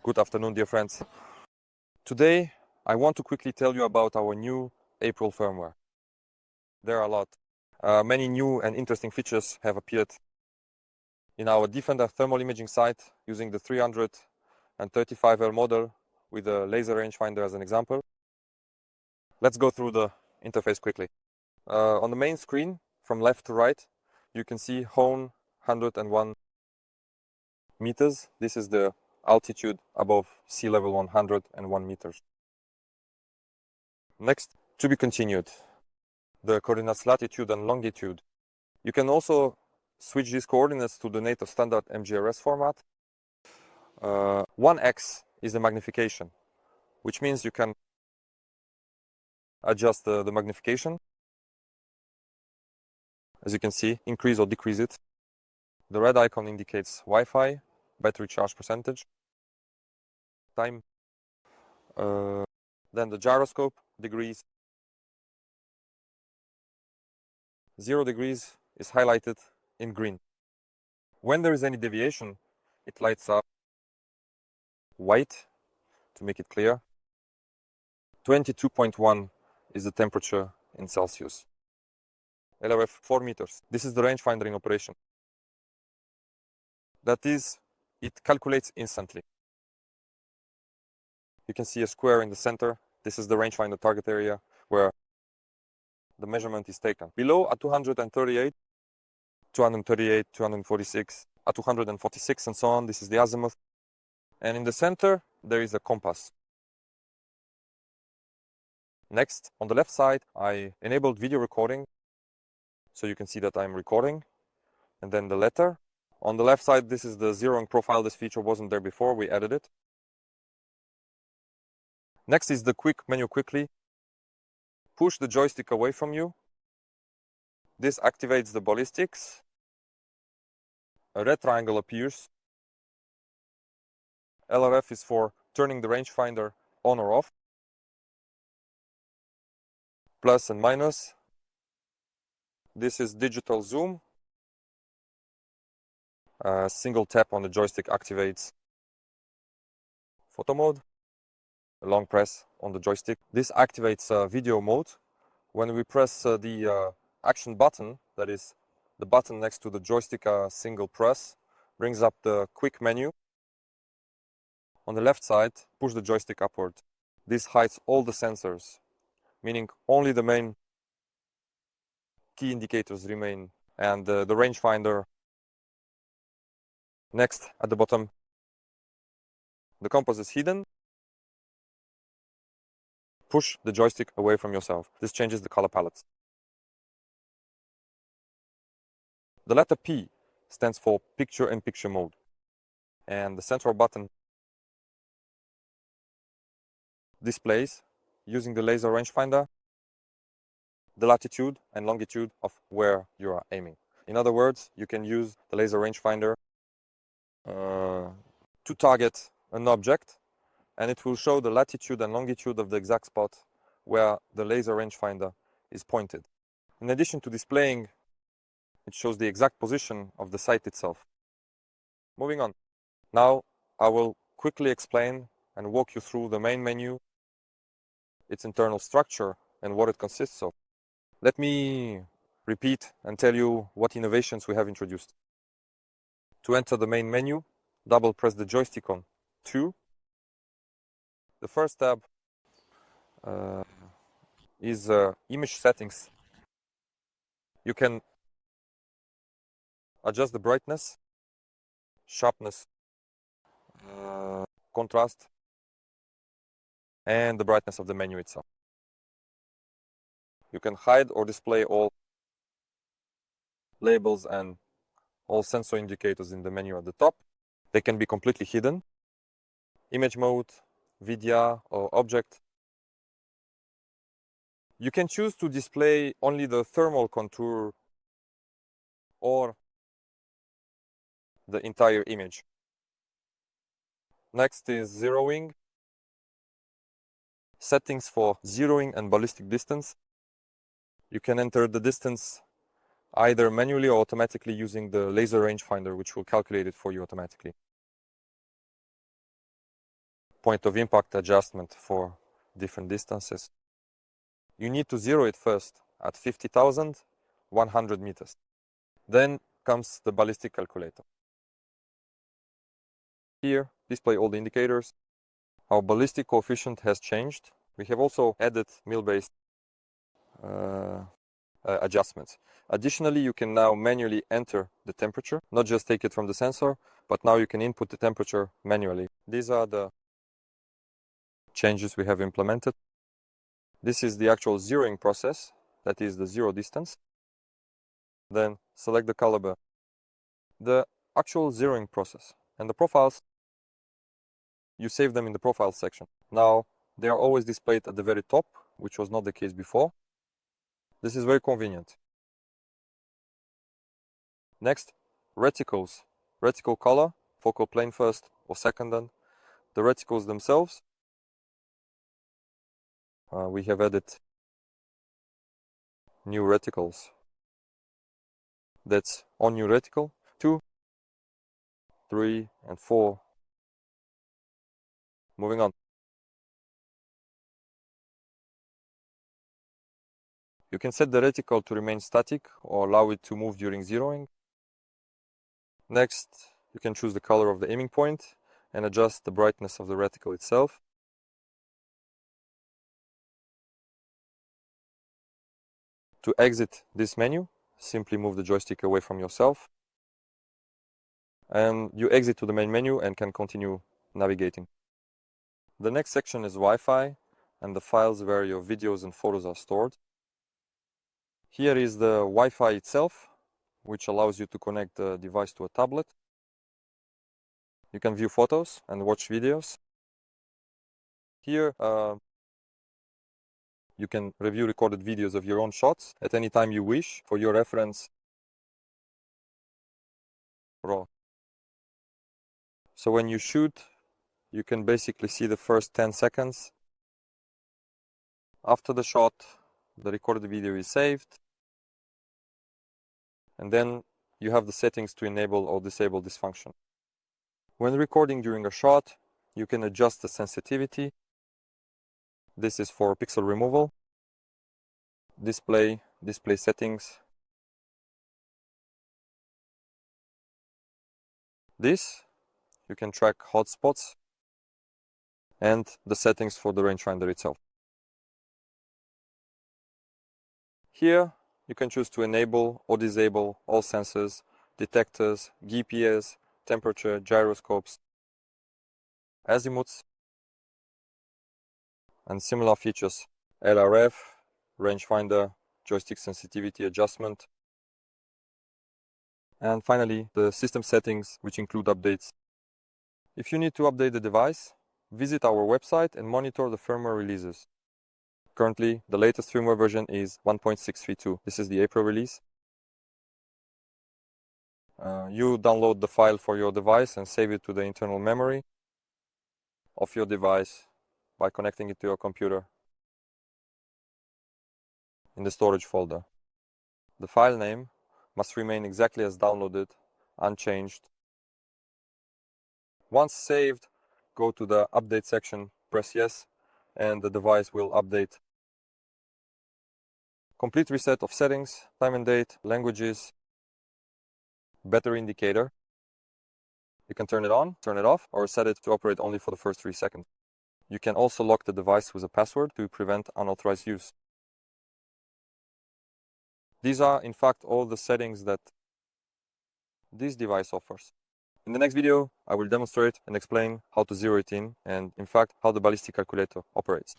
Good afternoon, dear friends. Today, I want to quickly tell you about our new April firmware. There are a lot. Many new and interesting features have appeared in our Defender thermal imaging site using the 335L model with a laser rangefinder as an example. Let's go through the interface quickly. On the main screen, from left to right, you can see Hone 101 meters. This is the altitude above sea level 101 meters. Next, to be continued, the coordinates latitude and longitude. You can also switch these coordinates to the NATO standard MGRS format. 1x is the magnification, which means you can adjust the magnification. As you can see, increase or decrease it. The red icon indicates Wi-Fi, battery charge percentage, time. Then the gyroscope, degrees. 0 degrees is highlighted in green. When there is any deviation, it lights up white to make it clear. 22.1 is the temperature in Celsius. LRF 4 meters. This is the rangefinder in operation. That is, it calculates instantly. You can see a square in the center. This is the rangefinder target area where the measurement is taken. Below at 238, 238, 246, at 246 and so on, this is the azimuth. And in the center, there is a compass. Next, on the left side, I enabled video recording. So you can see that I'm recording. And then the letter. On the left side, this is the zeroing profile. This feature wasn't there before. We added it. Next is the quick menu quickly. Push the joystick away from you. This activates the ballistics. A red triangle appears. LRF is for turning the rangefinder on or off. Plus and minus. This is digital zoom. A single tap on the joystick activates photo mode. A long press on the joystick. This activates video mode. When we press the action button, that is the button next to the joystick, single press, brings up the quick menu. On the left side, push the joystick upward. This hides all the sensors, meaning only the main key indicators remain, and the rangefinder. Next, at the bottom, the compass is hidden. Push the joystick away from yourself. This changes the color palettes. The letter P stands for picture-in-picture mode. And the central button displays, using the laser rangefinder, the latitude and longitude of where you are aiming. In other words, you can use the laser rangefinder to target an object, and it will show the latitude and longitude of the exact spot where the laser rangefinder is pointed. In addition to displaying, it shows the exact position of the site itself. Moving on. Now I will quickly explain and walk you through the main menu, its internal structure, and what it consists of. Let me repeat and tell you what innovations we have introduced. To enter the main menu, double press the joystick on 2. The first tab is image settings. You can adjust the brightness, sharpness, contrast, and the brightness of the menu itself. You can hide or display all labels and all sensor indicators in the menu at the top. They can be completely hidden. Image mode, VDR or object. You can choose to display only the thermal contour or the entire image. Next is zeroing. Settings for zeroing and ballistic distance. You can enter the distance either manually or automatically using the laser rangefinder, which will calculate it for you automatically. point of impact adjustment for different distances. You need to zero it first at 50,100 meters. Then comes the ballistic calculator. Here, display all the indicators. Our ballistic coefficient has changed. We have also added mil-based adjustments. Additionally, you can now manually enter the temperature, not just take it from the sensor, but now you can input the temperature manually. These are the changes we have implemented. This is the actual zeroing process, that is the zero distance. Then select the caliber. The actual zeroing process and the profiles, you save them in the profile section. Now, they are always displayed at the very top, which was not the case before. This is very convenient. Next, reticles. Reticle color, focal plane first or seconded. The reticles themselves, we have added new reticles. That's on new reticle, 2, 3, and 4. Moving on. You can set the reticle to remain static or allow it to move during zeroing. Next, you can choose the color of the aiming point and adjust the brightness of the reticle itself. To exit this menu, simply move the joystick away from yourself. And you exit to the main menu and can continue navigating. The next section is Wi-Fi and the files where your videos and photos are stored. Here is the Wi-Fi itself, which allows you to connect the device to a tablet. You can view photos and watch videos. Here, you can review recorded videos of your own shots at any time you wish for your reference. RAW. So when you shoot, you can basically see the first 10 seconds. After the shot, the recorded video is saved. And then you have the settings to enable or disable this function. When recording during a shot, you can adjust the sensitivity. This is for pixel removal. Display settings. This, you can track hotspots and the settings for the rangefinder itself. Here, you can choose to enable or disable all sensors, detectors, GPS, temperature, gyroscopes, azimuths, and similar features. LRF, rangefinder, joystick sensitivity adjustment, and finally the system settings, which include updates. If you need to update the device, visit our website and monitor the firmware releases. Currently, the latest firmware version is 1.632. This is the April release. You download the file for your device and save it to the internal memory of your device by connecting it to your computer in the storage folder. The file name must remain exactly as downloaded, unchanged. Once saved, go to the update section, press yes, and the device will update. Complete reset of settings, time and date, languages, battery indicator. You can turn it on, turn it off, or set it to operate only for the first 3 seconds. You can also lock the device with a password to prevent unauthorized use. These are, in fact, all the settings that this device offers. In the next video, I will demonstrate and explain how to zero it in and, in fact, how the ballistic calculator operates.